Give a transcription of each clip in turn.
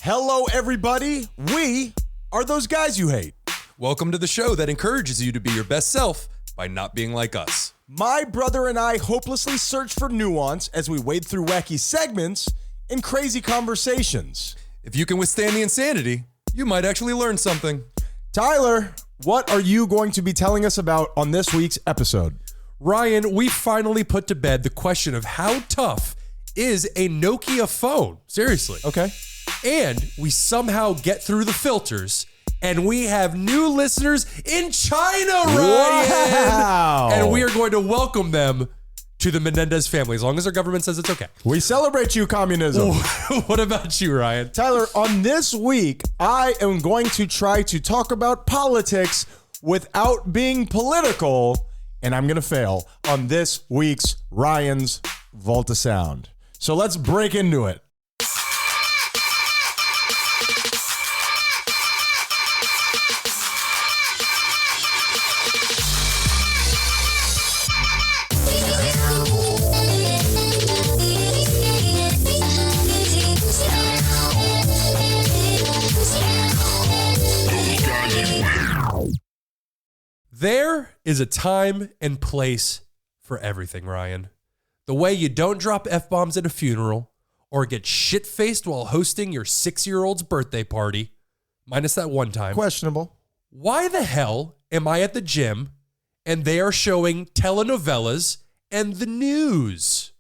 Hello, everybody. We are those guys you hate. Welcome to the show that encourages you to be your best self by not being like us. My brother and I hopelessly search for nuance as we wade through wacky segments and crazy conversations. If you can withstand the insanity, you might actually learn something. Tyler, what are you going to be telling us about on this week's episode? Ryan, we finally put to bed the question of how tough is a Nokia phone? Seriously. Okay. And we somehow get through the filters, and we have new listeners in China, Ryan. Wow. And we are going to welcome them to the Menendez family, as long as our government says it's okay. We celebrate you, communism. What about you, Ryan? Tyler, on this week, I am going to try to talk about politics without being political, and I'm going to fail on this week's Ryan's Vault of Sound. So let's break into it. There is a time and place for everything, Ryan. The way you don't drop F-bombs at a funeral or get shit-faced while hosting your 6-year-old's birthday party, minus that one time. Questionable. Why the hell am I at the gym and they are showing telenovelas and the news?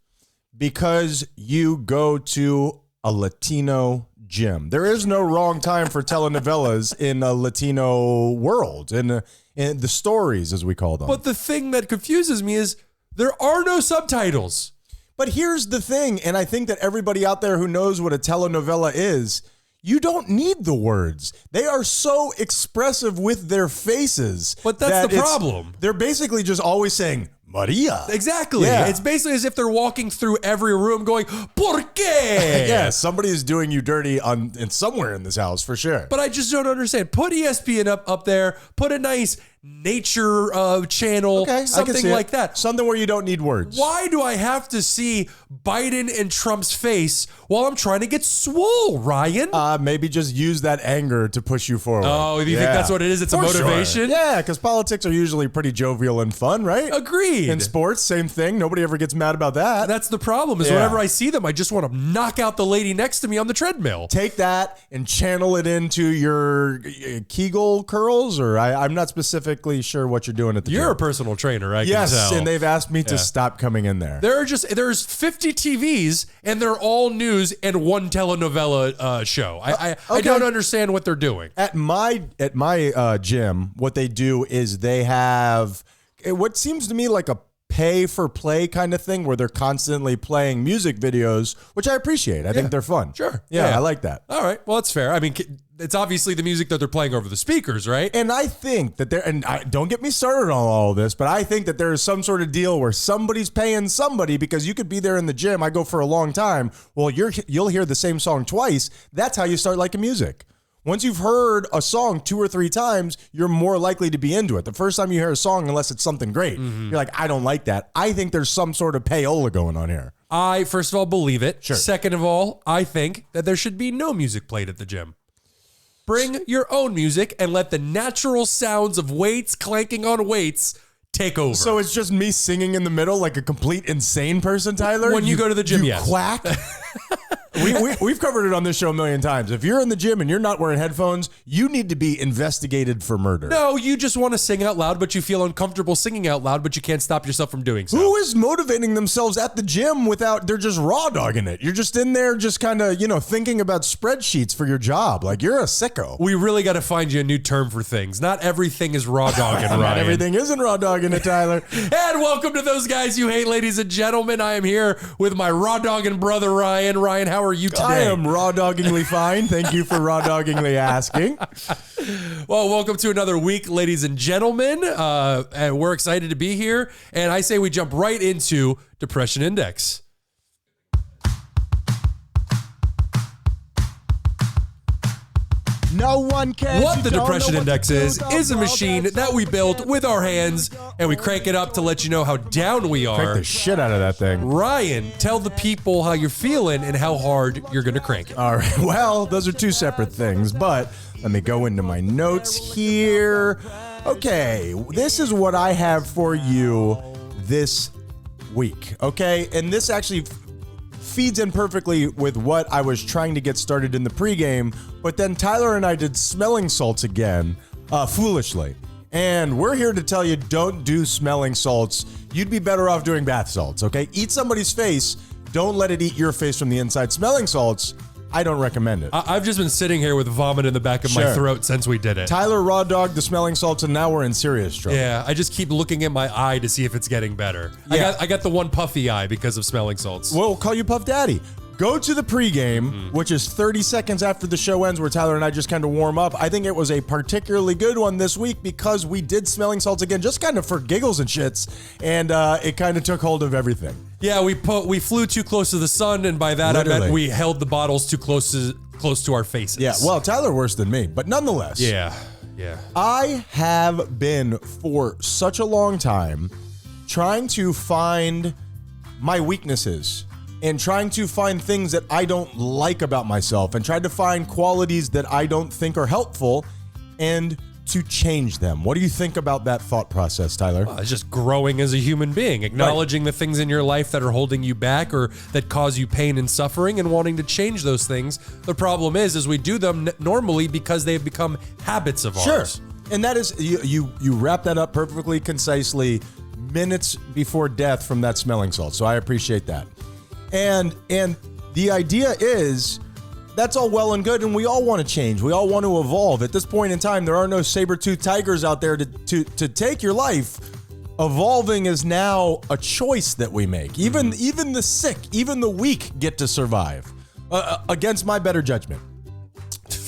Because you go to a Latino gym. There is no wrong time for telenovelas in a Latino world, in the stories, as we call them. But the thing that confuses me is there are no subtitles. But here's the thing, and I think that everybody out there who knows what a telenovela is, you don't need the words. They are so expressive with their faces. But that's the problem. They're basically just always saying, Maria. Exactly. Yeah. It's basically as if they're walking through every room going, ¿Por qué? Yeah, somebody is doing you dirty in somewhere in this house, for sure. But I just don't understand. Put ESPN up there. Put a nice nature channel, Okay, something like that. Something where you don't need words. Why do I have to see Biden and Trump's face while I'm trying to get swole, Ryan? Maybe just use that anger to push you forward. Oh, you think that's what it is? It's a motivation? Sure. Yeah, because politics are usually pretty jovial and fun, right? Agreed. In sports, same thing. Nobody ever gets mad about that. That's the problem, is whenever I see them, I just want to knock out the lady next to me on the treadmill. Take that and channel it into your Kegel curls, or I'm not specifically sure what you're doing at the gym. You're a personal trainer, I can Yes, tell. and they've asked me to stop coming in there. There's 50 TVs and they're all news and one telenovela show. I don't understand what they're doing. At my gym, what they do is they have what seems to me like a pay for play kind of thing where they're constantly playing music videos, which I appreciate. I think they're fun. Sure. Yeah, I like that. All right. Well, that's fair. I mean, it's obviously the music that they're playing over the speakers, right? And I think that don't get me started on all of this, but I think that there is some sort of deal where somebody's paying somebody, because you could be there in the gym. I go for a long time. Well, you'll hear the same song twice. That's how you start liking music. Once you've heard a song 2 or 3 times, you're more likely to be into it. The first time you hear a song, unless it's something great, you're like, I don't like that. I think there's some sort of payola going on here. I, first of all, believe it. Sure. Second of all, I think that there should be no music played at the gym. Bring your own music and let the natural sounds of weights clanking on weights take over. So it's just me singing in the middle like a complete insane person, Tyler? When you go to the gym, you yes. Quack? We've covered it on this show a million times. If you're in the gym and you're not wearing headphones, you need to be investigated for murder. No, you just want to sing out loud, but you feel uncomfortable singing out loud, but you can't stop yourself from doing so. Who is motivating themselves at the gym they're just raw dogging it? You're just in there just kind of, thinking about spreadsheets for your job. Like, you're a sicko. We really got to find you a new term for things. Not everything is raw dogging, Ryan. Not everything isn't raw dogging it, Tyler. And welcome to Those Guys You Hate, ladies and gentlemen. I am here with my raw dogging brother, Ryan. Ryan, how are you today? I am raw doggingly fine. Thank you for raw doggingly asking. Well, welcome to another week, ladies and gentlemen. And we're excited to be here. And I say we jump right into Depression Index. No one cares. What You the don't know Depression what Index to do, is a dog, machine that's that we all built cares. with our hands, and we crank it up to let you know how down we Crank are. the shit out of that thing. Ryan, tell the people how you're feeling and how hard you're going to crank it. All right. Well, those are two separate things, but let me go into my notes here. Okay, this is what I have for you this week. Okay, and this actually feeds in perfectly with what I was trying to get started in the pregame, but then Tyler and I did smelling salts again, foolishly. And we're here to tell you, don't do smelling salts. You'd be better off doing bath salts, okay? Eat somebody's face. Don't let it eat your face from the inside. Smelling salts, I don't recommend it. I've just been sitting here with vomit in the back of my Sure. throat since we did it. Tyler raw dogged the smelling salts, and now we're in serious trouble. Yeah, I just keep looking at my eye to see if it's getting better. Yeah. I got the one puffy eye because of smelling salts. We'll call you Puff Daddy. Go to the pregame, which is 30 seconds after the show ends, where Tyler and I just kind of warm up. I think it was a particularly good one this week because we did smelling salts again, just kind of for giggles and shits, and it kind of took hold of everything. Yeah, we flew too close to the sun, and by that I Literally. meant we held the bottles too close to our faces. Yeah, well, Tyler worse than me, but nonetheless. Yeah. I have been for such a long time trying to find my weaknesses and trying to find things that I don't like about myself and tried to find qualities that I don't think are helpful and to change them. What do you think about that thought process, Tyler? It's just growing as a human being, acknowledging the things in your life that are holding you back or that cause you pain and suffering and wanting to change those things. The problem is we do them normally because they've become habits of ours. And that is, you wrap that up perfectly, concisely, minutes before death from that smelling salt. So I appreciate that. And the idea is, that's all well and good, and we all want to change. We all want to evolve. At this point in time, there are no saber-toothed tigers out there to take your life. Evolving is now a choice that we make. Even the sick, even the weak get to survive against my better judgment.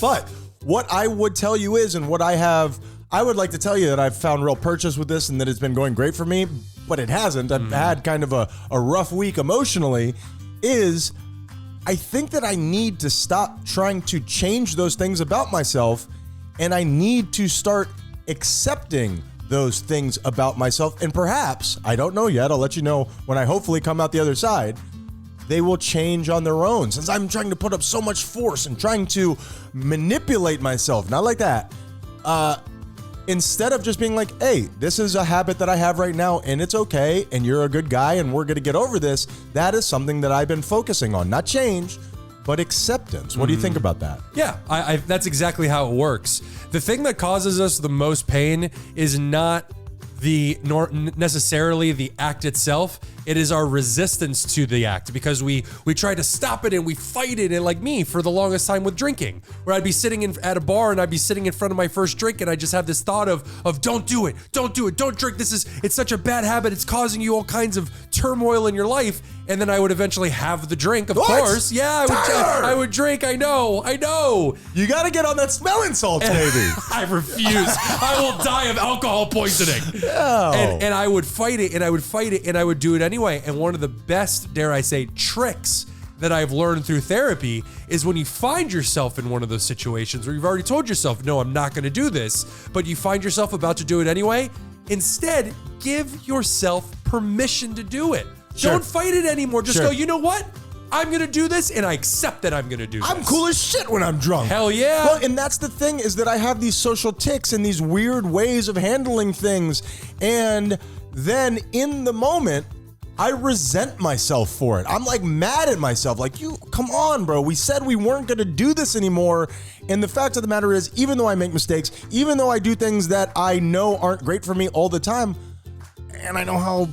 But what I would tell you is, and what I would like to tell you that I've found real purchase with this and that it's been going great for me, but it hasn't. I've had kind of a rough week emotionally, is I think that I need to stop trying to change those things about myself, and I need to start accepting those things about myself. And perhaps, I don't know yet, I'll let you know when I hopefully come out the other side, they will change on their own. Since I'm trying to put up so much force and trying to manipulate myself, not like that, instead of just being like, hey, this is a habit that I have right now and it's okay and you're a good guy and we're going to get over this, that is something that I've been focusing on. Not change, but acceptance. What do you think about that? Yeah, I that's exactly how it works. The thing that causes us the most pain is not necessarily the act itself. It is our resistance to the act, because we try to stop it and we fight it. And like me for the longest time with drinking, where I'd be sitting at a bar and I'd be sitting in front of my first drink and I just have this thought of don't do it, don't drink. It's such a bad habit. It's causing you all kinds of turmoil in your life. And then I would eventually have the drink, of course. Yeah, I would drink. I know. You got to get on that smelling salts, baby. I refuse. I will die of alcohol poisoning. No. And I would fight it, and I would do it anyway. And one of the best, dare I say, tricks that I've learned through therapy is when you find yourself in one of those situations where you've already told yourself, no, I'm not going to do this, but you find yourself about to do it anyway. Instead, give yourself permission to do it. Sure. Don't fight it anymore. Just Sure. go, you know what? I'm going to do this, and I accept that I'm going to do this. I'm cool as shit when I'm drunk. Hell yeah. Well, and that's the thing, is that I have these social tics and these weird ways of handling things. And then in the moment, I resent myself for it. I'm like mad at myself. Like, you, come on, bro. We said we weren't going to do this anymore. And the fact of the matter is, even though I make mistakes, even though I do things that I know aren't great for me all the time, and I know how,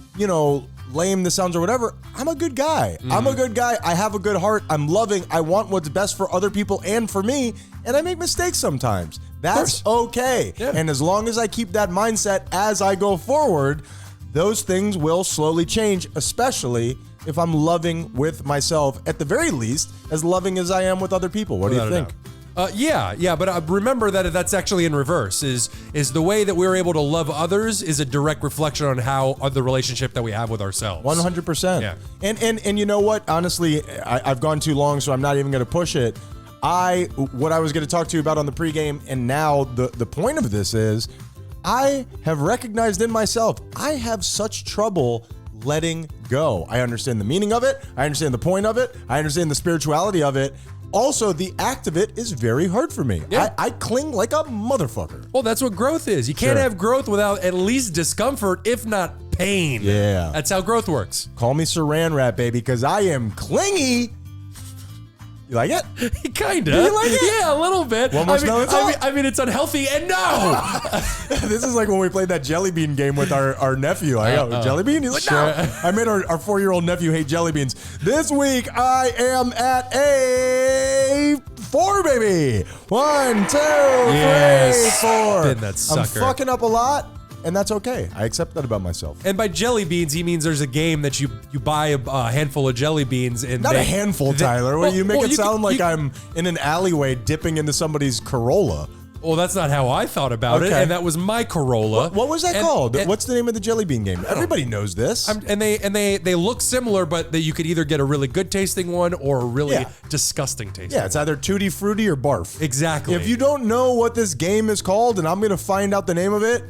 lame this sounds or whatever, I'm a good guy. I'm a good guy. I have a good heart. I'm loving. I want what's best for other people and for me. And I make mistakes sometimes. That's okay. Yeah. And as long as I keep that mindset as I go forward, those things will slowly change, especially if I'm loving with myself, at the very least, as loving as I am with other people. What do you think? Yeah, but remember that that's actually in reverse. Is the way that we're able to love others is a direct reflection on how the relationship that we have with ourselves. 100%. Yeah. And you know what? Honestly, I've gone too long, so I'm not even going to push it. what I was going to talk to you about on the pregame, and now the point of this is, I have recognized in myself, I have such trouble letting go. I understand the meaning of it. I understand the point of it. I understand the spirituality of it. Also, the act of it is very hard for me. Yeah. I cling like a motherfucker. Well, that's what growth is. You can't Sure. have growth without at least discomfort, if not pain. Yeah. That's how growth works. Call me Saran Wrap, baby, because I am clingy. You like it? Kinda. Do you like it? Yeah, a little bit. One more smell, it's all? I mean, it's unhealthy, and no. This is like when we played that jelly bean game with our nephew. I go, jelly bean? He's like, Sure. no. I made our 4-year-old nephew hate jelly beans. This week, I am at a 4, baby. 1, 2, 3, 4. Spin that I'm sucker. fucking up a lot, and that's okay. I accept that about myself. And by jelly beans, he means there's a game that you buy a handful of jelly beans and Not a handful, Tyler. well, you make well, it you sound can- like you- I'm in an alleyway dipping into somebody's Corolla. Well, that's not how I thought about it, Okay. and that was my Corolla. What was that And- called? and- What's the name of the jelly bean game? Everybody knows this. and they look similar, but you could either get a really good tasting one or a really Yeah. disgusting tasting. Yeah, it's either Tutti Frutti or Barf. Exactly. If you don't know what this game is called, and I'm going to find out the name of it,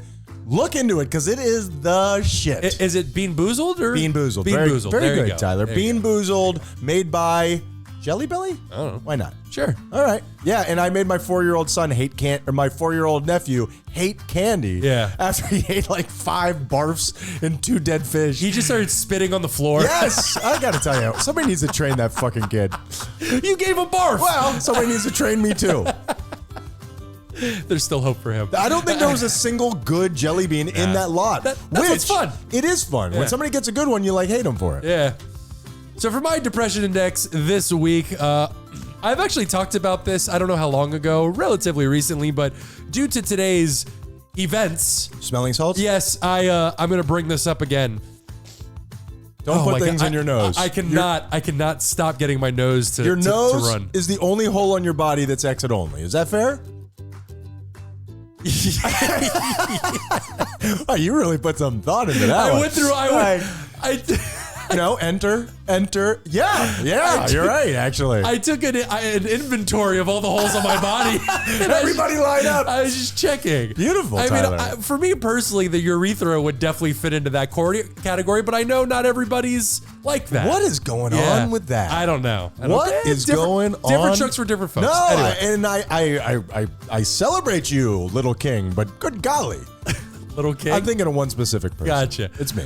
look into it, because it is the shit. Is it Bean Boozled or Bean Boozled. Bean Very, Boozled. very There you good, go. Tyler. There you Bean go. Boozled, made by Jelly Belly? I don't know. Why not? Sure. All right. Yeah, and I made my 4-year-old son my 4-year-old nephew hate candy. Yeah. After he ate like 5 barfs and 2 dead fish. He just started spitting on the floor. Yes, I gotta tell you, somebody needs to train that fucking kid. You gave him barf. Well, somebody needs to train me too. There's still hope for him. I don't think there was a single good jelly bean in that lot. That's what's fun. It is fun. Yeah. When somebody gets a good one, you like hate them for it. Yeah. So for my depression index this week, I've actually talked about this, I don't know how long ago, relatively recently, but due to today's events, Smelling salts? yes, I'm going to bring this up again. Don't Oh put my things God. in your nose. I cannot stop getting my nose to Your to nose run. is the only hole on your body that's exit only. Is that fair? Oh, you really put some thought into that I one. went through. Enter. Yeah, you're right, actually. I took an inventory of all the holes on my body. And Everybody line up. I was just checking. Beautiful, I Tyler. mean, for me personally, the urethra would definitely fit into that category, but I know not everybody's like that. What is going Yeah. on with that? I don't know. What is going on? Different trucks for different folks. No, Anyway, I celebrate you, little king, but good golly. little kid. I'm thinking of one specific person. Gotcha. It's me.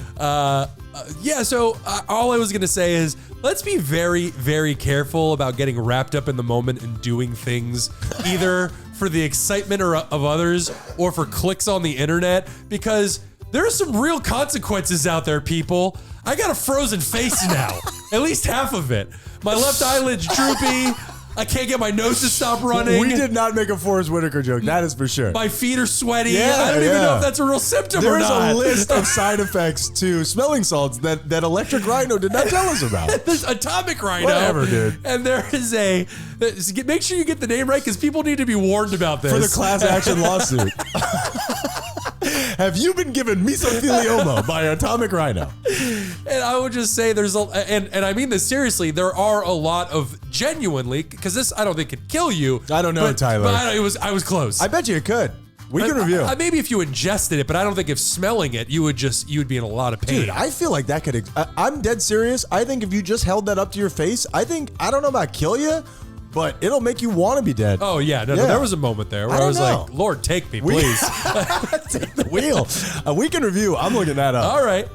Yeah, so all I was going to say is let's be very, very careful about getting wrapped up in the moment and doing things either for the excitement of others or for clicks on the internet, because there are some real consequences out there, people. I got a frozen face now, at least half of it. My left eyelid's droopy. I can't get my nose to stop running. We did not make a Forrest Whitaker joke, that is for sure. My feet are sweaty. Yeah, I don't even know yeah. if that's a real symptom or There's not. a list of side effects to smelling salts that Electric Rhino did not tell us about. There's Atomic Rhino. Whatever, dude. And there is make sure you get the name right, because people need to be warned about this. For the class action lawsuit. Have you been given mesothelioma by Atomic Rhino? And I would just say and I mean this seriously, there are a lot of genuinely, because this I don't think could kill you. I don't know, Tyler. But I was close. I bet you it could. We can review. Maybe if you ingested it, but I don't think if smelling it, you would be in a lot of pain. Dude, I feel like that could. I'm dead serious. I think if you just held that up to your face, I don't know about kill you, but it'll make you want to be dead. Oh yeah, no, there was a moment there where I don't was know. like, Lord, take me, please. Take the wheel. A week in review. I'm looking that up. All right.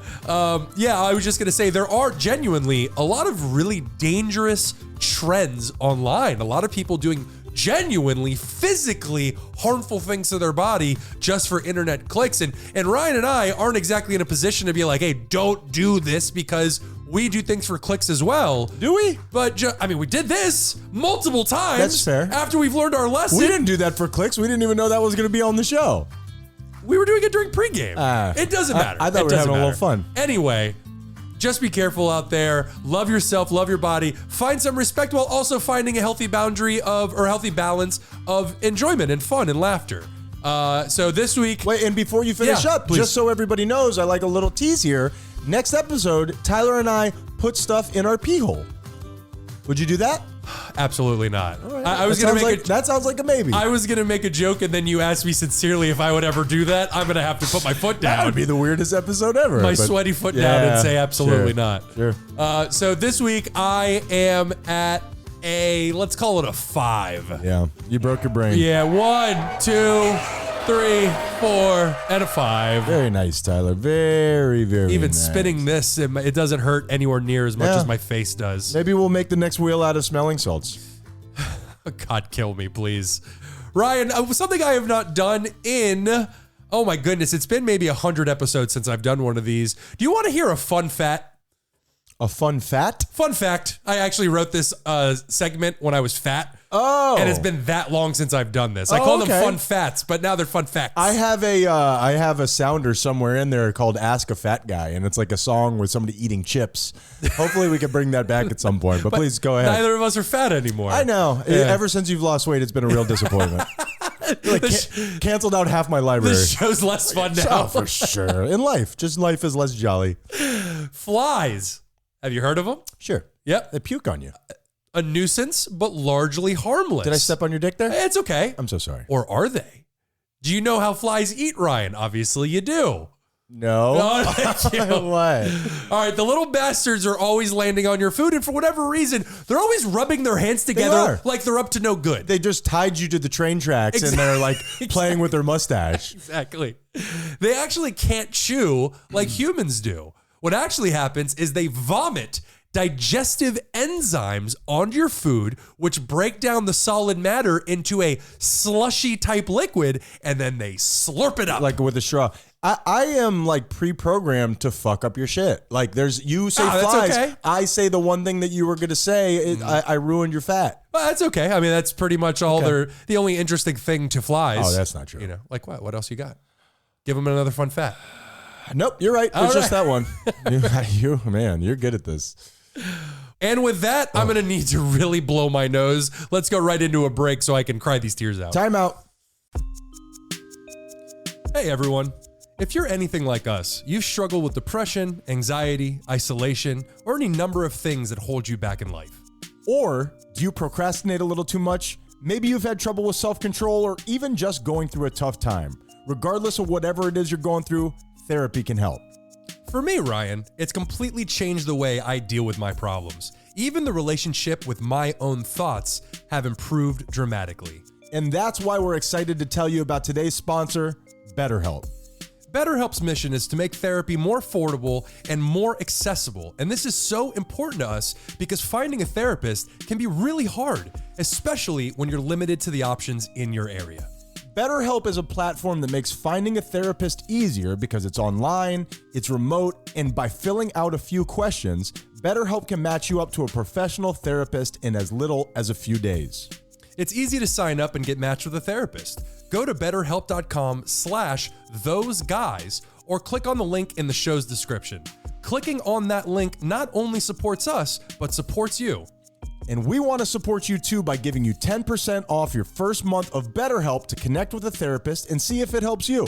Yeah, I was just going to say there are genuinely a lot of really dangerous trends online. A lot of people doing genuinely physically harmful things to their body just for internet clicks. And Ryan and I aren't exactly in a position to be like, hey, don't do this, because we do things for clicks as well. Do we? But we did this multiple times. That's fair. After we've learned our lesson. We didn't do that for clicks. We didn't even know that was going to be on the show. We were doing it during pregame. It doesn't matter. I thought we were having a little fun. Anyway, just be careful out there. Love yourself, love your body. Find some respect while also finding a healthy healthy balance of enjoyment and fun and laughter. So this week. Wait, and before you finish Yeah, up, please. just so everybody knows, I like a little tease here. Next episode, Tyler and I put stuff in our pee hole. Would you do that? Absolutely not. Right. I was going to make that sounds like a maybe. I was going to make a joke, and then you asked me sincerely if I would ever do that. I'm going to have to put my foot down. That would be the weirdest episode ever. My sweaty foot down and say absolutely not. Sure. So this week I am at let's call it a 5. Yeah, you broke your brain. Yeah, 1, 2, 3, 4, and a 5. Very nice, Tyler. Very, very Even nice. spinning this, it doesn't hurt anywhere near as much Yeah. as my face does. Maybe we'll make the next wheel out of smelling salts. God, kill me, please. Ryan, something I have not done in, oh my goodness, it's been maybe 100 episodes since I've done one of these. Do you want to hear a fun fact? A fun fat? Fun fact, I actually wrote this segment when I was fat. Oh. And it's been that long since I've done this. I call them fun fats, but now they're fun facts. I have a sounder somewhere in there called Ask a Fat Guy, and it's like a song with somebody eating chips. Hopefully we can bring that back at some point, but please go ahead. Neither of us are fat anymore. I know. Yeah. Ever since you've lost weight, it's been a real disappointment. Like canceled out half my library. This show's less fun now. Oh, for sure. In life, just life is less jolly. Flies. Have you heard of them? Sure. Yep. They puke on you. A nuisance, but largely harmless. Did I step on your dick there? It's okay. I'm so sorry. Or are they? Do you know how flies eat, Ryan? Obviously you do. No. No, thank you. What? All right, the little bastards are always landing on your food, and for whatever reason, they're always rubbing their hands together like they're up to no good. They just tied you to the train tracks and they're like playing with their mustache. Exactly. They actually can't chew like humans do. What actually happens is they vomit digestive enzymes onto your food, which break down the solid matter into a slushy type liquid, and then they slurp it up. Like with a straw. I am like pre-programmed to fuck up your shit. Like you say flies. Okay. I say the one thing that you were going to say. I ruined your fat. Well, that's okay. I mean, that's pretty much all the only interesting thing to flies. Oh, that's not true. You know, like what? What else you got? Give them another fun fact. Nope, you're right. It's just that one. You're good at this. And with that, I'm going to need to really blow my nose. Let's go right into a break so I can cry these tears out. Time out. Hey, everyone. If you're anything like us, you've struggled with depression, anxiety, isolation, or any number of things that hold you back in life. Or do you procrastinate a little too much? Maybe you've had trouble with self-control or even just going through a tough time. Regardless of whatever it is you're going through, therapy can help. For me, Ryan, it's completely changed the way I deal with my problems. Even the relationship with my own thoughts have improved dramatically. And that's why we're excited to tell you about today's sponsor, BetterHelp. BetterHelp's mission is to make therapy more affordable and more accessible. And this is so important to us because finding a therapist can be really hard, especially when you're limited to the options in your area. BetterHelp is a platform that makes finding a therapist easier because it's online, it's remote, and by filling out a few questions, BetterHelp can match you up to a professional therapist in as little as a few days. It's easy to sign up and get matched with a therapist. Go to betterhelp.com/thoseguys or click on the link in the show's description. Clicking on that link not only supports us, but supports you. And we want to support you too by giving you 10% off your first month of BetterHelp to connect with a therapist and see if it helps you.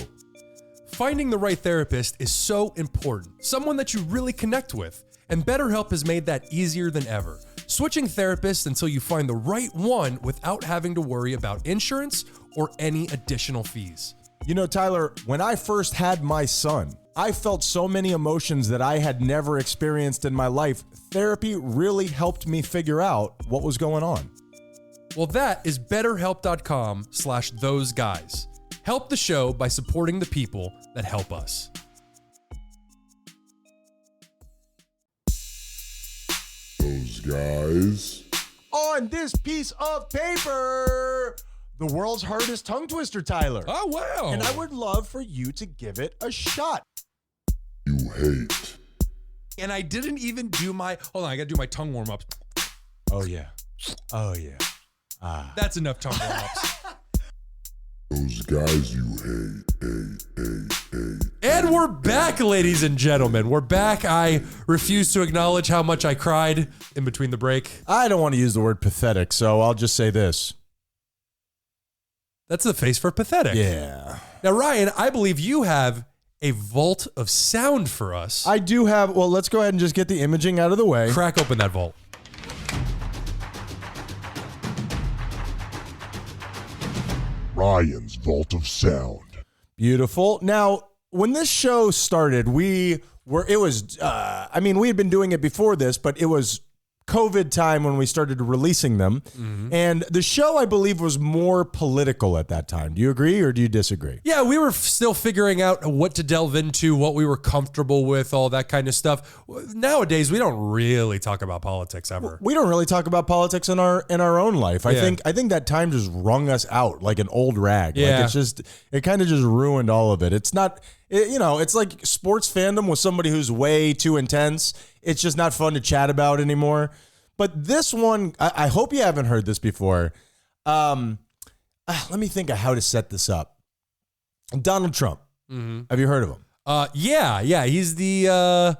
Finding the right therapist is so important, someone that you really connect with, and BetterHelp has made that easier than ever. Switching therapists until you find the right one without having to worry about insurance or any additional fees. You know, Tyler, when I first had my son, I felt so many emotions that I had never experienced in my life. Therapy really helped me figure out what was going on. Well, that is betterhelp.com/thoseguys. Help the show by supporting the people that help us. Those guys. On this piece of paper, the world's hardest tongue twister, Tyler. Oh, wow. And I would love for you to give it a shot. You hate. And I didn't even do my, hold on, I gotta do my tongue warm-ups. Oh, yeah. Oh, yeah. That's enough tongue warm-ups. Those guys you hate. And we're back, ladies and gentlemen. We're back. I refuse to acknowledge how much I cried in between the break. I don't want to use the word pathetic, so I'll just say this. That's the face for pathetic. Yeah. Now, Ryan, I believe you have a vault of sound for us. I do have, well, let's go ahead and just get the imaging out of the way. Crack open that vault. Ryan's Vault of Sound. Beautiful. Now, when this show started, we had been doing it before this, but it was COVID time when we started releasing them. And the show, I believe, was more political at that time. Do you agree or do you disagree? Yeah, we were still figuring out what to delve into, what we were comfortable with, all that kind of stuff. Nowadays, we don't really talk about politics ever. We don't really talk about politics in our own life. I think that time just wrung us out like an old rag. Yeah. Like it kind of just ruined all of it. It's not, it's like sports fandom with somebody who's way too intense. It's just not fun to chat about anymore. But this one, I hope you haven't heard this before. Let me think of how to set this up. Donald Trump. Have you heard of him? Yeah. He's the,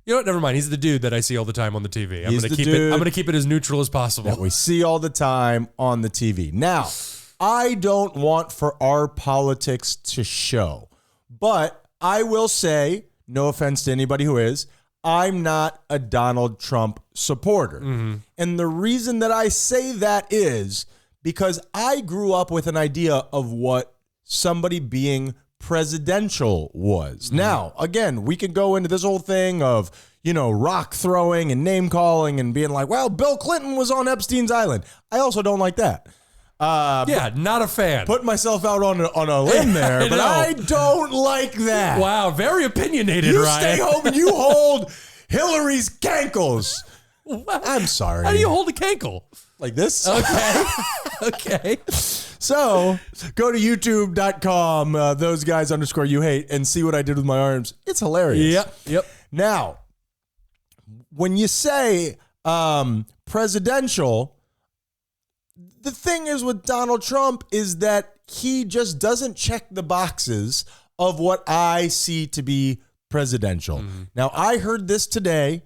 never mind. He's the dude that I see all the time on the TV. I'm going to keep it as neutral as possible. That we see all the time on the TV. Now, I don't want for our politics to show, but I will say, no offense to anybody who is, I'm not a Donald Trump supporter. And the reason that I say that is because I grew up with an idea of what somebody being presidential was. Now, again, we could go into this whole thing of, rock throwing and name calling and being like, well, Bill Clinton was on Epstein's Island. I also don't like that. Not a fan. Put myself out on a limb there, but I don't like that. Wow, very opinionated, You Ryan. stay home and you hold Hillary's cankles. What? I'm sorry. How do you hold a cankle? Like this? Okay. Okay. So go to youtube.com, THOSEGUYS_you_hate, and see what I did with my arms. It's hilarious. Yep. Now, when you say presidential, the thing is with Donald Trump is that he just doesn't check the boxes of what I see to be presidential. Now, I heard this today,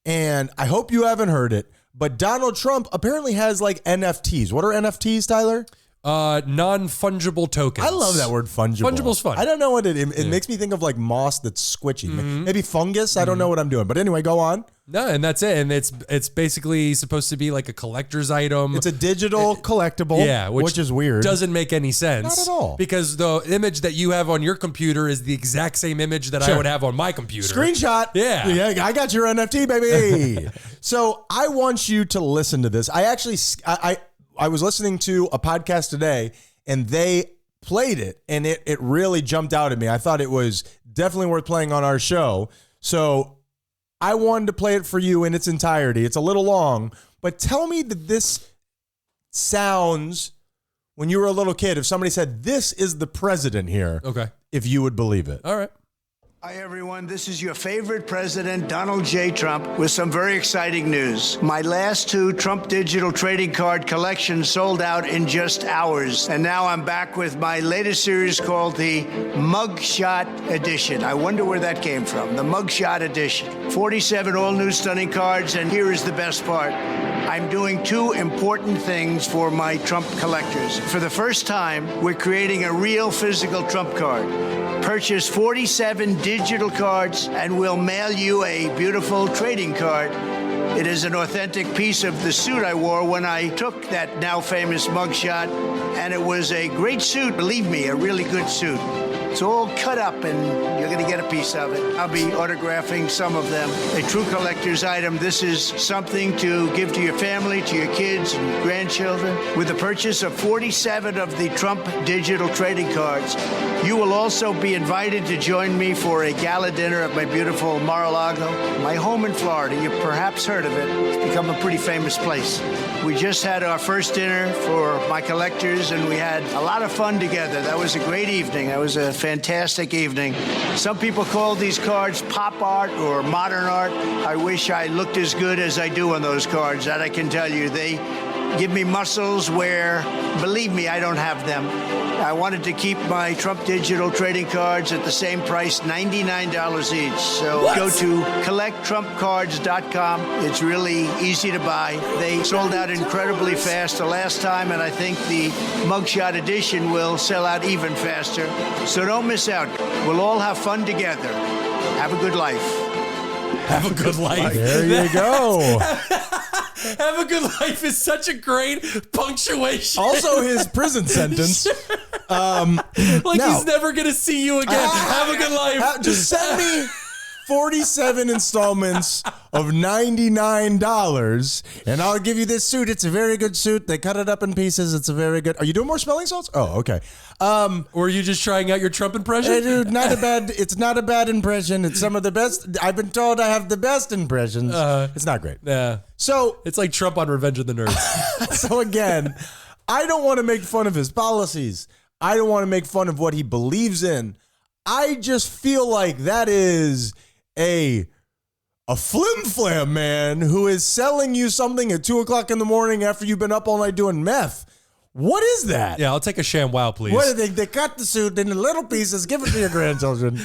and I hope you haven't heard it, but Donald Trump apparently has like NFTs. What are NFTs, Tyler? Non-fungible tokens. I love that word, fungible. Fungible's fun. I don't know what it makes me think of like moss that's squishy. Maybe fungus. I don't know what I'm doing. But anyway, go on. No, and that's it. And it's basically supposed to be like a collector's item. It's a digital collectible. Yeah, which is weird. Doesn't make any sense. Not at all. Because the image that you have on your computer is the exact same image that I would have on my computer. Screenshot. Yeah. I got your NFT, baby. So I want you to listen to this. I was listening to a podcast today, and they played it, and it really jumped out at me. I thought it was definitely worth playing on our show. So I wanted to play it for you in its entirety. It's a little long, but tell me that this sounds, when you were a little kid, if somebody said, this is the president here, Okay. if you would believe it. All right. Hi, everyone. This is your favorite president, Donald J. Trump, with some very exciting news. My last 2 Trump digital trading card collections sold out in just hours. And now I'm back with my latest series called the Mugshot Edition. I wonder where that came from, the Mugshot Edition. 47 all-new stunning cards, and here is the best part. I'm doing 2 important things for my Trump collectors. For the first time, we're creating a real physical Trump card. Purchase 47 digital cards and we'll mail you a beautiful trading card. It is an authentic piece of the suit I wore when I took that now famous mugshot, and it was a great suit, believe me, a really good suit. It's all cut up and you're going to get a piece of it. I'll be autographing some of them. A true collector's item. This is something to give to your family, to your kids and grandchildren. With the purchase of 47 of the Trump digital trading cards, you will also be invited to join me for a gala dinner at my beautiful Mar-a-Lago, my home in Florida. You've perhaps heard of it. It's become a pretty famous place. We just had our first dinner for my collectors, and we had a lot of fun together. That was a great evening. That was a fantastic evening. Some people call these cards pop art or modern art. I wish I looked as good as I do on those cards. That I can tell you. They give me muscles where, believe me, I don't have them. I wanted to keep my Trump digital trading cards at the same price, $99 each. So go to collecttrumpcards.com. It's really easy to buy. They sold out incredibly fast the last time, and I think the Mugshot Edition will sell out even faster. So don't miss out. We'll all have fun together. Have a good life. Have a good life. There you go. Have a good life is such a great punctuation. Also, his prison sentence. He's never going to see you again. Have a good life. Just send me 47 installments of $99, and I'll give you this suit. It's a very good suit. They cut it up in pieces. It's a very good. Are you doing more spelling salts? Oh, okay. Or are you just trying out your Trump impression? Dude, it's not a bad impression. It's some of the best. I've been told I have the best impressions. It's not great. Yeah. So it's like Trump on Revenge of the Nerds. So again, I don't want to make fun of his policies. I don't want to make fun of what he believes in. I just feel like that is a flim-flam man who is selling you something at 2 o'clock in the morning after you've been up all night doing meth. What is that? Yeah, I'll take a ShamWow, please. What, they cut the suit into little pieces, give it to your grandchildren.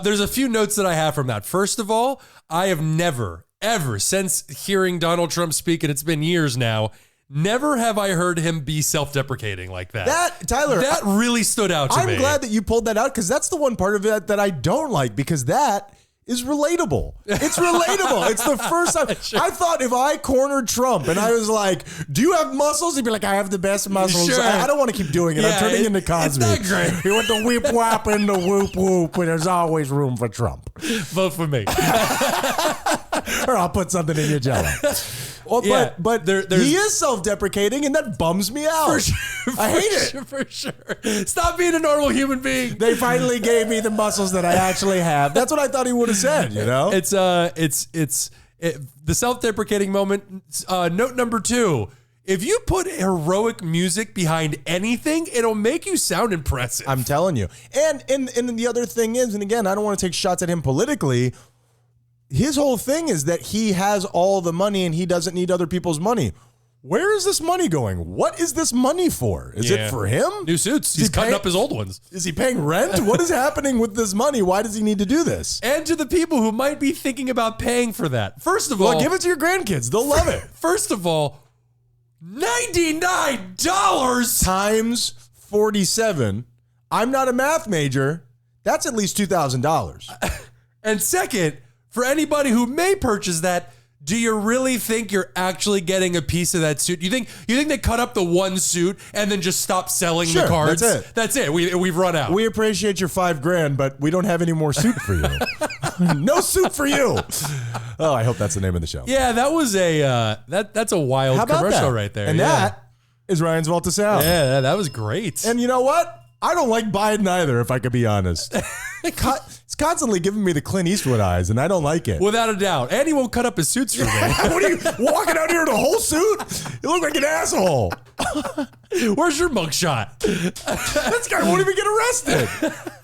There's a few notes that I have from that. First of all, I have never, ever, since hearing Donald Trump speak, and it's been years now, never have I heard him be self-deprecating like that. Tyler, that really stood out to me. I'm glad that you pulled that out because that's the one part of it that I don't like because that is relatable. It's relatable. It's the first time. Sure. I thought if I cornered Trump and I was like, do you have muscles? He'd be like, I have the best muscles. Sure. I don't want to keep doing it. I'm turning into Cosby. It's not great. He went to weep whap and the whoop whoop, and there's always room for Trump. Vote for me. Or I'll put something in your jello. Well, Yeah, but he is self-deprecating, and that bums me out. I hate it. For sure. Stop being a normal human being. They finally gave me the muscles that I actually have. That's what I thought he would have said, you know? It's the self-deprecating moment. Note number 2. If you put heroic music behind anything, it'll make you sound impressive. I'm telling you. And the other thing is, and again, I don't want to take shots at him politically, his whole thing is that he has all the money and he doesn't need other people's money. Where is this money going? What is this money for? Is it for him? New suits. He's cutting up his old ones. Is he paying rent? What is happening with this money? Why does he need to do this? And to the people who might be thinking about paying for that. First of all, give it to your grandkids. They'll love it. First of all, $99 times 47. I'm not a math major. That's at least $2,000. And second, for anybody who may purchase that, do you really think you're actually getting a piece of that suit? You think they cut up the one suit and then just stop selling the cards? That's it. We've run out. We appreciate your $5,000, but we don't have any more suit for you. No suit for you. Oh, I hope that's the name of the show. Yeah, that was that's a wild commercial right there. And that is Ryan's Vault of Sound. Yeah, that was great. And you know what? I don't like Biden either, if I could be honest. It's constantly giving me the Clint Eastwood eyes, and I don't like it. Without a doubt. And he won't cut up his suits for me. What are you, walking out here in a whole suit? You look like an asshole. Where's your mugshot? This guy won't even get arrested.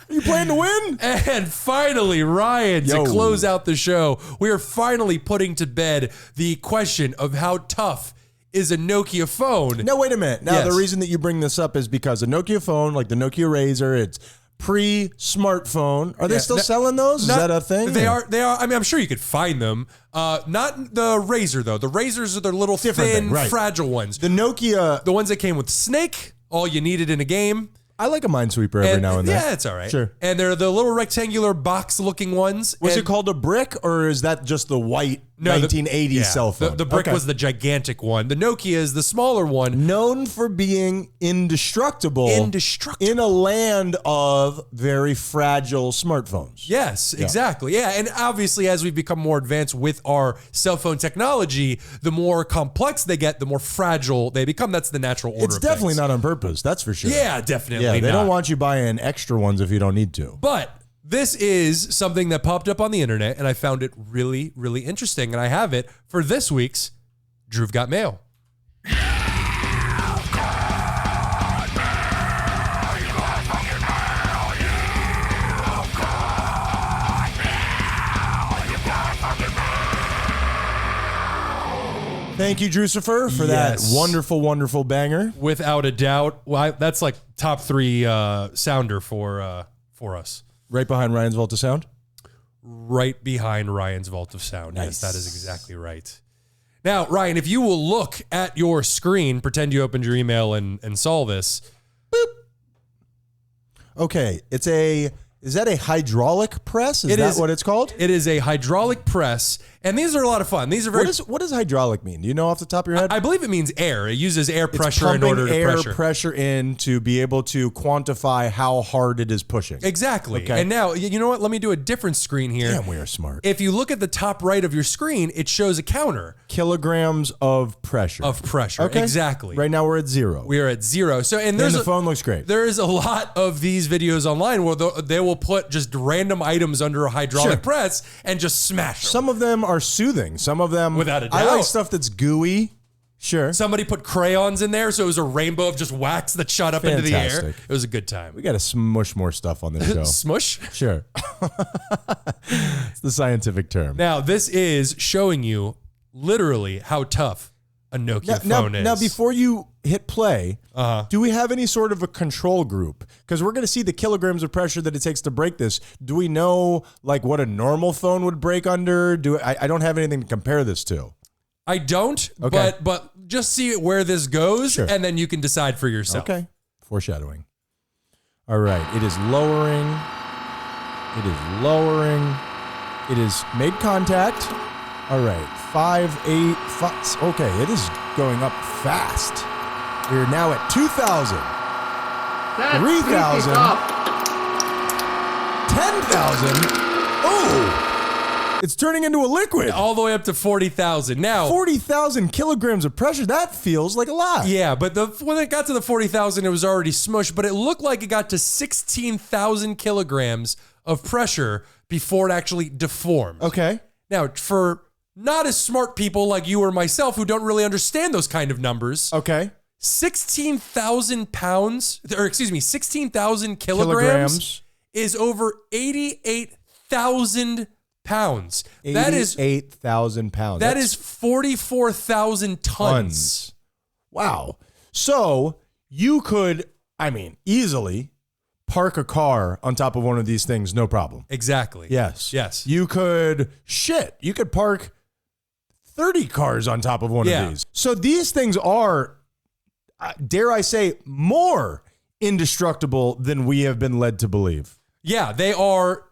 Are you playing to win? And finally, Ryan, to close out the show, we are finally putting to bed the question of how tough is a Nokia phone. Now, wait a minute. Now, the reason that you bring this up is because a Nokia phone, like the Nokia Razr, it's pre-smartphone. Are they still selling those? Is that a thing? They are. I mean, I'm sure you could find them. Not the Razr, though. The Razrs are their little thin, fragile ones. The Nokia. The ones that came with Snake, all you needed in a game. I like a Minesweeper every now and then. Yeah, it's all right. Sure. And they're the little rectangular box-looking ones. Was it called a brick, or is that just the white 1980s cell phone? The brick was the gigantic one. The Nokia is the smaller one. Known for being indestructible. In a land of very fragile smartphones. Yes, exactly. Yeah, and obviously as we've become more advanced with our cell phone technology, the more complex they get, the more fragile they become. That's the natural order It's definitely not on purpose, that's for sure. Yeah, definitely they don't want you buying extra ones if you don't need to. But this is something that popped up on the internet, and I found it really, really interesting, and I have it for this week's Drew've Got Mail. Thank you, Drucifer, for that wonderful, wonderful banger. Without a doubt. Well, that's like top 3 sounder for us. Right behind Ryan's Vault of Sound? Right behind Ryan's Vault of Sound. Nice. Yes, that is exactly right. Now, Ryan, if you will look at your screen, pretend you opened your email and saw this. Boop. Okay, is that a hydraulic press? Is that what it's called? It is a hydraulic press, And these are a lot of fun. These are very. What does hydraulic mean? Do you know off the top of your head? I believe it means air. It uses air It's pressure in pumping order to air pressure in to be able to quantify how hard it is pushing. Exactly. Okay. And now, you know what? Let me do a different screen here. Damn, we are smart. If you look at the top right of your screen, it shows a counter Kilograms of pressure. Okay. Exactly. Right now we're at 0. We are at 0. So, and the phone looks great. There is a lot of these videos online where they will put just random items under a hydraulic press and just smash them. Some of them are soothing. Some of them, Without a doubt. I like stuff that's gooey. Sure. Somebody put crayons in there, so it was a rainbow of just wax that shot up into the air. Fantastic. It was a good time. We got to smush more stuff on this show. Smush? Sure. It's the scientific term. Now, this is showing you literally how tough a Nokia phone is. Now, before you hit play, do we have any sort of a control group? Because we're going to see the kilograms of pressure that it takes to break this. Do we know like what a normal phone would break under? I don't have anything to compare this to. I don't, Okay. but just see where this goes, Sure. and then you can decide for yourself. Okay. Foreshadowing. All right. It is lowering. It is lowering. It has made contact. All right. 5, 8, 5. Okay. It is going up fast. We're now at 2,000. 3,000. 10,000. Oh! It's turning into a liquid. All the way up to 40,000. Now, 40,000 kilograms of pressure. That feels like a lot. yeah, but when it got to the 40,000, it was already smushed, but it looked like it got to 16,000 kilograms of pressure before it actually deformed. Okay. Now, for not as smart people like you or myself who don't really understand those kind of numbers, Okay. 16,000 pounds, or excuse me, 16,000 kilograms is over 88,000 pounds. That is 8,000 pounds. That That's is 44,000 tons. Wow. So you could, easily park a car on top of one of these things, no problem. Exactly. Yes. Yes. You could park 30 cars on top of one of these. So these things are, dare I say, more indestructible than we have been led to believe. Yeah, they are.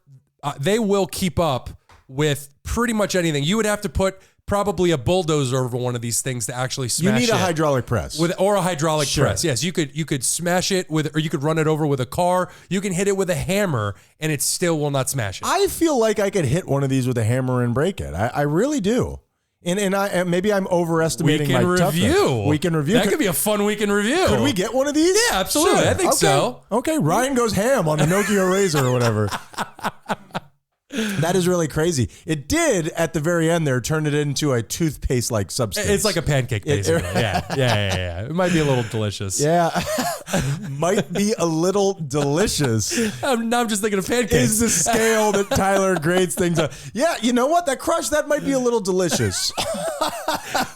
They will keep up with pretty much anything. You would have to put probably a bulldozer over one of these things to actually smash it. You need a hydraulic press. Or a hydraulic press. Yes, you could smash it or you could run it over with a car. You can hit it with a hammer and it still will not smash it. I feel like I could hit one of these with a hammer and break it. I really do. And maybe I'm overestimating my toughness. We can review. That could be a fun week in review. Could we get one of these? Yeah, absolutely. Sure. I think so. Okay, Ryan goes ham on a Nokia Razor or whatever. That is really crazy. It did at the very end there turn it into a toothpaste-like substance. It's like a pancake, basically. Yeah. It might be a little delicious. Yeah, might be a little delicious. Now I'm just thinking of pancakes. Is the scale that Tyler grades things on? Yeah, you know what? That crust that might be a little delicious.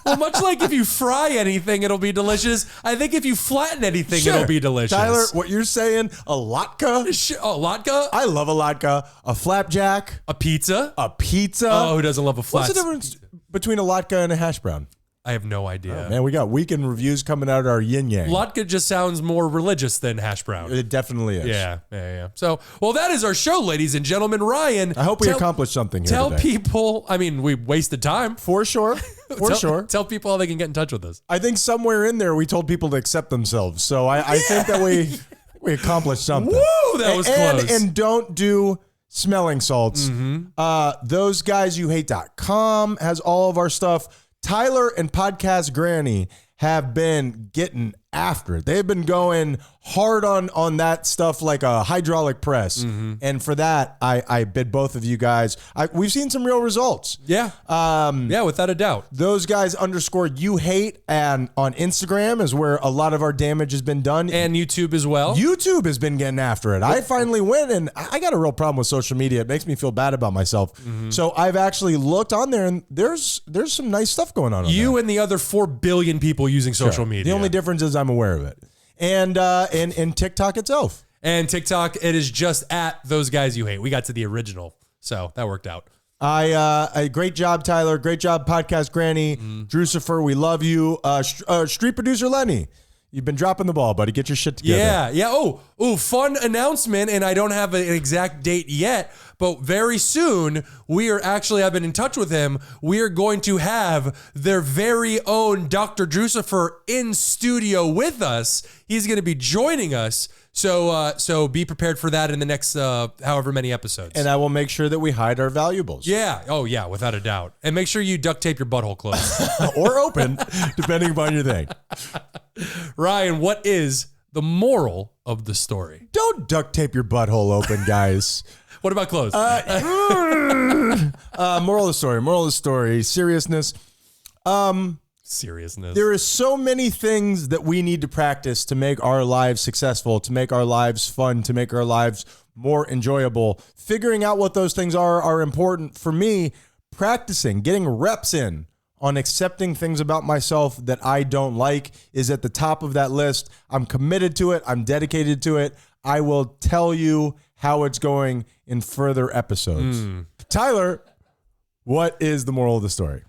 Well, much like if you fry anything, it'll be delicious. I think if you flatten anything, Sure. it'll be delicious. Tyler, what you're saying? A latke? Latke? I love a latke. A flapjack. A pizza? A pizza. Oh, who doesn't love a flat? What's the difference between a latke and a hash brown? I have no idea. Man, we got weekend reviews coming out of our yin yang. Latke just sounds more religious than hash brown. It definitely is. Yeah. So, well, that is our show, ladies and gentlemen. Ryan, I hope we accomplished something here Tell today. people, we wasted time. For sure. Tell people how they can get in touch with us. I think somewhere in there we told people to accept themselves. So I think that we accomplished something. Woo, that was close. And don't do smelling salts. ThoseGuysYouHate.com has all of our stuff. Tyler and Podcast Granny have been getting after it. They've been going hard on that stuff like a hydraulic press. And for that, I bid both of you guys. We've seen some real results. Yeah. Yeah, without a doubt. Those guys _YouHate and on Instagram is where a lot of our damage has been done. And YouTube as well. YouTube has been getting after it. I finally went, and I got a real problem with social media. It makes me feel bad about myself. So I've actually looked on there, and there's some nice stuff going on. You and the other 4 billion people using social media. The only difference is I'm aware of it. And TikTok itself. And TikTok, it is just at Those Guys You Hate. We got to the original, so that worked out. Great job, Tyler. Great job, Podcast Granny. Drucifer, we love you. Street producer Lenny. You've been dropping the ball, buddy. Get your shit together. Yeah. Oh, fun announcement. And I don't have an exact date yet, but very soon I've been in touch with him. We are going to have their very own Dr. Drucifer in studio with us. He's going to be joining us. So be prepared for that in the next however many episodes. And I will make sure that we hide our valuables. Yeah. Oh, yeah, without a doubt. And make sure you duct tape your butthole closed. Or open, depending upon your thing. Ryan, what is the moral of the story? Don't duct tape your butthole open, guys. What about closed? Moral of the story. Seriousness. Seriousness. There are so many things that we need to practice to make our lives successful, to make our lives fun, to make our lives more enjoyable. Figuring out what those things are important. For me, practicing, getting reps in on accepting things about myself that I don't like is at the top of that list. I'm committed to it. I'm dedicated to it. I will tell you how it's going in further episodes. Tyler, what is the moral of the story?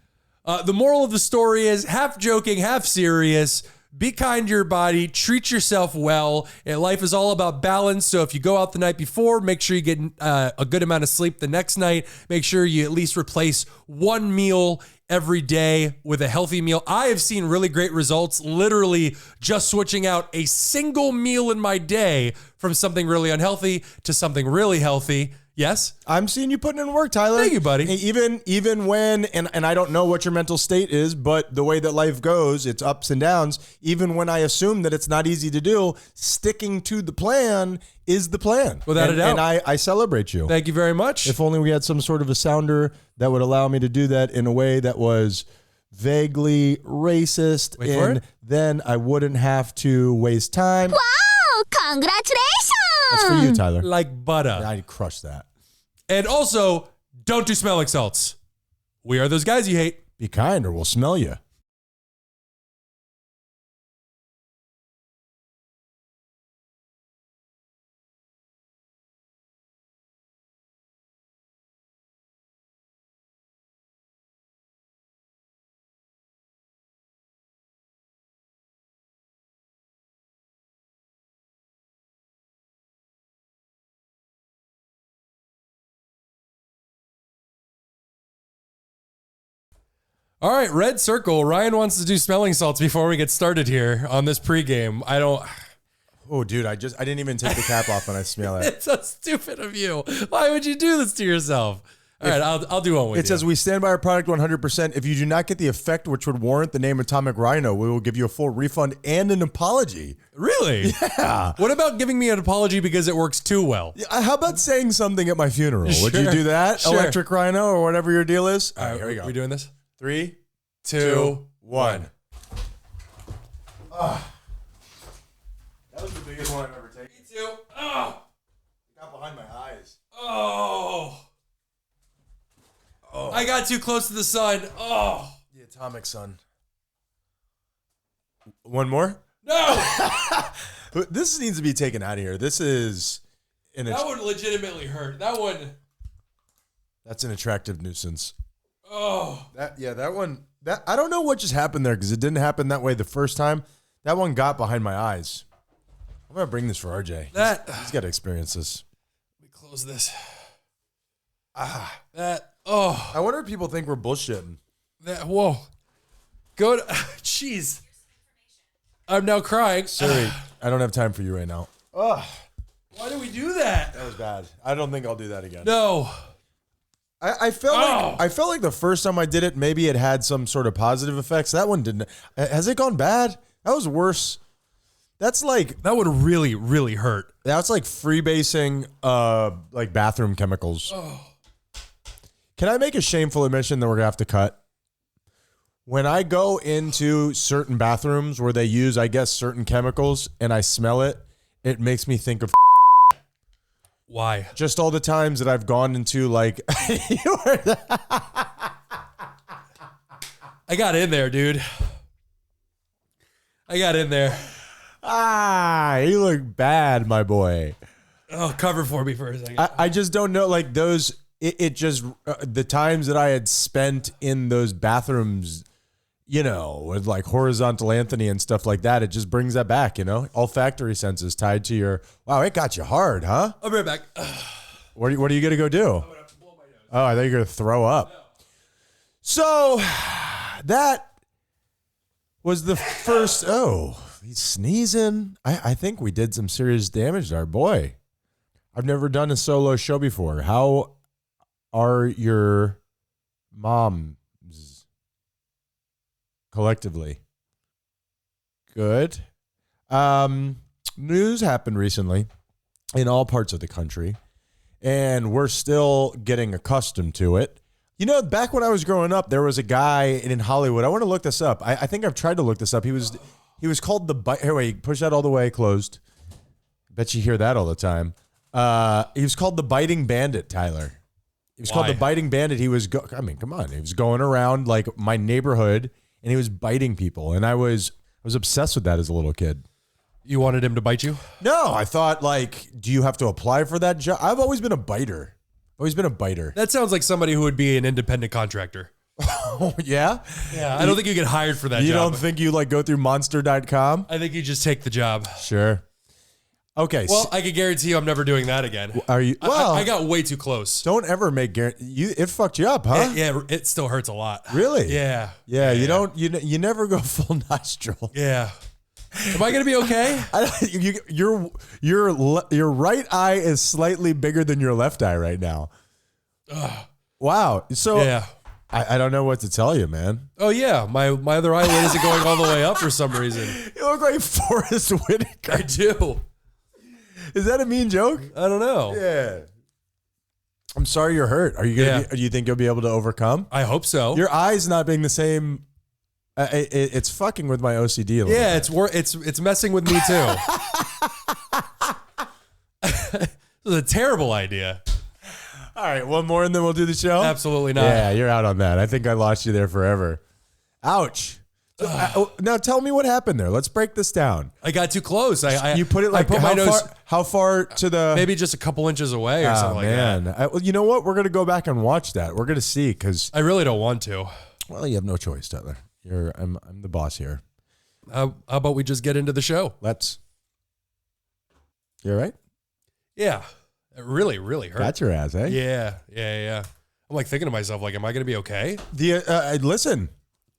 The moral of the story is half joking, half serious. Be kind to your body. Treat yourself well. And life is all about balance. So if you go out the night before, make sure you get a good amount of sleep the next night. Make sure you at least replace one meal every day with a healthy meal. I have seen really great results, literally just switching out a single meal in my day from something really unhealthy to something really healthy. Yes? I'm seeing you putting in work, Tyler. Thank you, buddy. Even when, and I don't know what your mental state is, but the way that life goes, it's ups and downs. Even when I assume that it's not easy to do, sticking to the plan is the plan. Without a doubt. And I celebrate you. Thank you very much. If only we had some sort of a sounder that would allow me to do that in a way that was vaguely racist. Wait for it. Then I wouldn't have to waste time. Wow! Congratulations! That's for you, Tyler. Like butter. I crushed that. And also, don't do smelling salts. We are those guys you hate. Be kind or we'll smell you. All right, red circle. Ryan wants to do smelling salts before we get started here on this pregame. I don't. Oh, dude, I didn't even take the cap off when I smell it. It's so stupid of you. Why would you do this to yourself? All right, I'll do one with you. It says, we stand by our product 100%. If you do not get the effect which would warrant the name Atomic Rhino, we will give you a full refund and an apology. Really? Yeah. What about giving me an apology because it works too well? How about saying something at my funeral? Would you Sure. do that? Sure. Electric Rhino or whatever your deal is? All right, here we go. We doing this? 3, 2, 1. That was the biggest one I've ever taken. Me too. Oh. It got behind my eyes. Oh. I got too close to the sun. Oh. The Atomic Sun. One more? No. This needs to be taken out of here. This is That one legitimately hurt. That one. That's an attractive nuisance. Oh. That one. I don't know what just happened there because it didn't happen that way the first time. That one got behind my eyes. I'm gonna bring this for RJ. He's got to experience this. Let me close this. That. Oh. I wonder if people think we're bullshitting. That. Whoa. Go to. Jeez. I'm now crying. Siri, I don't have time for you right now. Why do we do that? That was bad. I don't think I'll do that again. No. I felt like the first time I did it, maybe it had some sort of positive effects. That one didn't. Has it gone bad? That was worse. That's like That would really, really hurt. that's like freebasing like bathroom chemicals. Oh. Can I make a shameful admission that we're gonna have to cut? When I go into certain bathrooms where they use, I guess, certain chemicals and I smell it, it makes me think of Why? just all the times that I've gone into like I got in there, dude. I got in there. you look bad, my boy. Oh, cover for me for a second. I just don't know, like those. It just the times that I had spent in those bathrooms, you know, with like horizontal Anthony and stuff like that, it just brings that back, you know? Olfactory senses tied to your, wow, it got you hard, huh? I'll be right back. What are you going to go do? I'm going to have to blow my nose. Oh, I thought you were going to throw up. No. So that was the first, he's sneezing. I think we did some serious damage to our boy. I've never done a solo show before. How are your moms collectively? Good. News happened recently in all parts of the country, and we're still getting accustomed to it. You know, back when I was growing up, there was a guy in Hollywood. I want to look this up. I think I've tried to look this up. He was called the here. Wait, push that all the way closed. Bet you hear that all the time. He was called the Biting Bandit, Tyler. He was called the Biting Bandit. He was, come on. He was going around like my neighborhood and he was biting people. And I was obsessed with that as a little kid. You wanted him to bite you? No, I thought like, do you have to apply for that job? I've always been a biter. That sounds like somebody who would be an independent contractor. Oh, yeah? Yeah. I don't think you get hired for that job. You don't think you like go through monster.com? I think you just take the job. Sure. Okay. Well, I can guarantee you I'm never doing that again. Are you? Well, I got way too close. Don't ever make it fucked you up, huh? It still hurts a lot. Really? Yeah. Yeah. You never go full nostril. Yeah. Am I gonna be okay? Your right eye is slightly bigger than your left eye right now. Wow. So yeah. I don't know what to tell you, man. Oh yeah, my other eyelid isn't going all the way up for some reason. You look like Forrest Whitaker. I do. Is that a mean joke? I don't know. Yeah. I'm sorry you're hurt. Are you gonna? Do you think you'll be able to overcome? I hope so. Your eyes not being the same. It's fucking with my OCD a little bit. It's messing with me too. This is a terrible idea. All right, one more and then we'll do the show? Absolutely not. Yeah, you're out on that. I think I lost you there forever. Ouch. Now tell me what happened there. Let's break this down. I got too close. You put it like I put my nose how far to the... Maybe just a couple inches away or something like that. Well, you know what? We're going to go back and watch that. We're going to see because... I really don't want to. Well, you have no choice, Tyler. I'm the boss here. How about we just get into the show? Let's. You all right? Yeah. It really, really hurt. Got your ass, eh? Yeah. I'm like thinking to myself, like, am I going to be okay? Listen,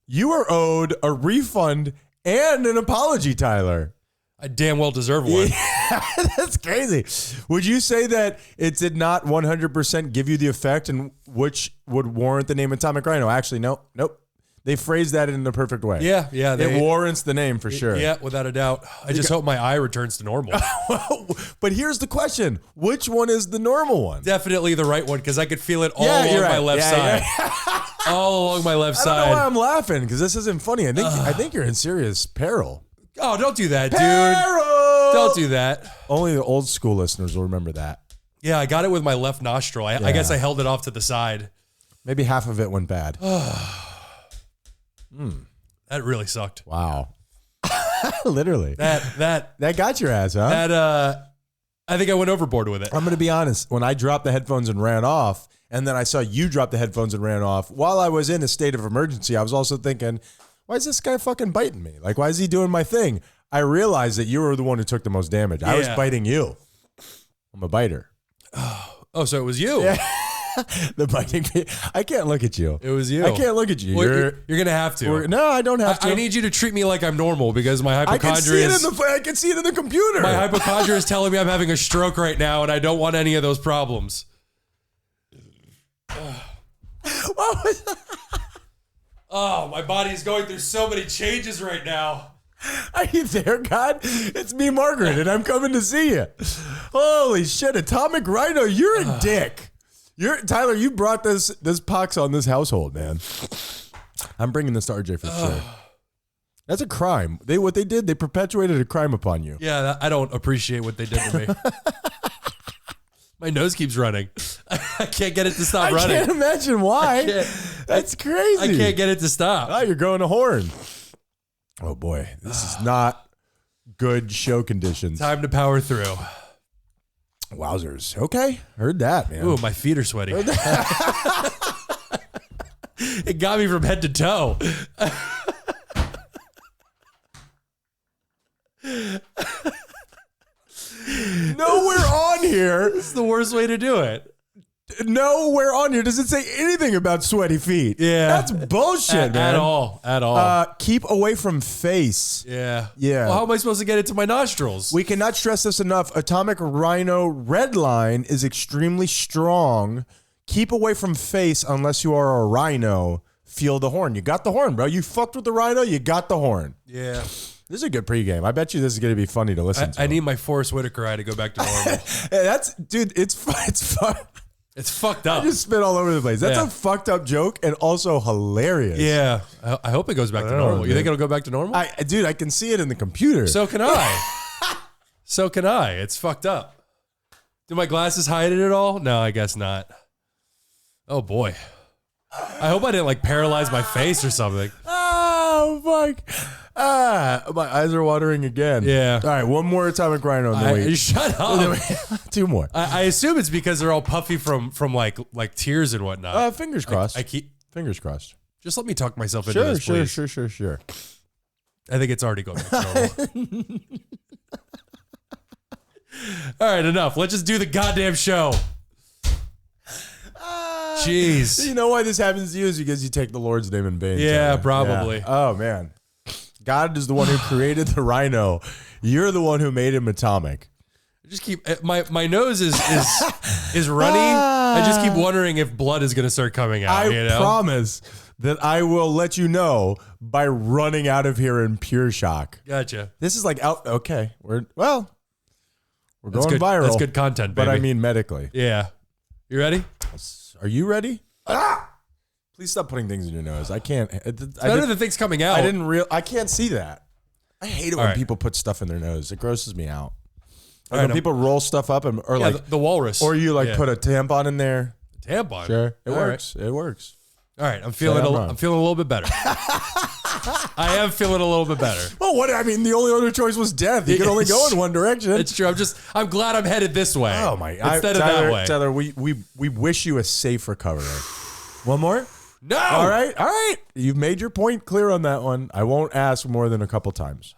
you are owed a refund and an apology, Tyler. I damn well deserve one. Yeah, that's crazy. Would you say that it did not 100% give you the effect and which would warrant the name Atomic Rhino? Actually, nope. They phrased that in the perfect way. Yeah. It warrants the name for sure. Yeah, without a doubt. I just hope my eye returns to normal. But here's the question. Which one is the normal one? Definitely the right one because I could feel it all along my left side. All along my left side. I don't know why I'm laughing because this isn't funny. I think you're in serious peril. Oh, don't do that, Peril! dude. Don't do that. Only the old school listeners will remember that. Yeah, I got it with my left nostril. I guess I held it off to the side. Maybe half of it went bad. That really sucked. Wow. Literally. That got your ass, huh? I think I went overboard with it. I'm going to be honest. When I dropped the headphones and ran off, and then I saw you drop the headphones and ran off, while I was in a state of emergency, I was also thinking, why is this guy fucking biting me? Like, why is he doing my thing? I realized that you were the one who took the most damage. I was biting you. I'm a biter. Oh, so it was you. Yeah. The biting. I can't look at you. It was you. I can't look at you. Well, you're going to have to. No, I don't have to. I need you to treat me like I'm normal because my hypochondria I can see it in the computer. My hypochondria is telling me I'm having a stroke right now and I don't want any of those problems. Oh, my body is going through so many changes right now. Are you there, God? It's me, Margaret, and I'm coming to see you. Holy shit, Atomic Rhino, you're a dick. Tyler, you brought this pox on this household, man. I'm bringing this to RJ for sure. That's a crime. They perpetuated a crime upon you. Yeah, I don't appreciate what they did to me. My nose keeps running. I can't get it to stop running. I can't imagine why. That's crazy. I can't get it to stop. Oh, you're growing a horn. Oh boy, this is not good show conditions. Time to power through. Wowzers. Okay, heard that, man. Ooh, my feet are sweaty. It got me from head to toe. Nowhere on here. This is the worst way to do it. Nowhere on here does it say anything about sweaty feet. Yeah. That's bullshit, man. At all. Keep away from face. Yeah. Yeah. Well, how am I supposed to get it to my nostrils? We cannot stress this enough. Atomic Rhino Red Line is extremely strong. Keep away from face unless you are a rhino. Feel the horn. You got the horn, bro. You fucked with the rhino, you got the horn. Yeah. This is a good pregame. I bet you this is going to be funny to listen to. I need my Forrest Whitaker eye to go back to normal. Hey, dude, it's fun. It's fucked up. I just spit all over the place. That's Yeah. a fucked up joke and also hilarious. Yeah. I hope it goes back to normal. You think it'll go back to normal? Dude, I can see it in the computer. So can I. So can I. It's fucked up. Do my glasses hide it at all? No, I guess not. Oh, boy. I hope I didn't, like, paralyze my face or something. Oh, fuck. My eyes are watering again. Yeah. All right, one more Atomic Rhino in the week. Shut up. Two more. I assume it's because they're all puffy from like tears and whatnot. Fingers crossed. I keep Fingers crossed. just let me talk myself into this, please. Sure. I think it's already going back to normal. All right, enough. Let's just do the goddamn show. Jeez. You know why this happens to you is because you take the Lord's name in vain. Yeah, Tyler. probably. Yeah. Oh, man. God is the one who created the rhino. You're the one who made him atomic. Just keep my nose is runny. I just keep wondering if blood is going to start coming out. I promise that I will let you know by running out of here in pure shock. Gotcha. This is like out. Okay, we're going Good, viral. that's good content, baby. But I mean medically. Yeah. You ready? Are you ready? Please stop putting things in your nose. I can't. It's better than things coming out. I can't see that. I hate it when people put stuff in their nose. It grosses me out. Like when people roll stuff up or like the walrus. or you like put a tampon in there. Tampon. Sure, it All works. It works. All right, I'm feeling a little bit better. I am feeling a little bit better. Well, what I mean, the only other choice was death. You could only go in one direction. It's true. I'm glad I'm headed this way. Oh my! Instead of Tyler, that way. Tyler, we wish you a safe recovery. One more. No. All right. You've made your point clear on that one. I won't ask more than a couple times.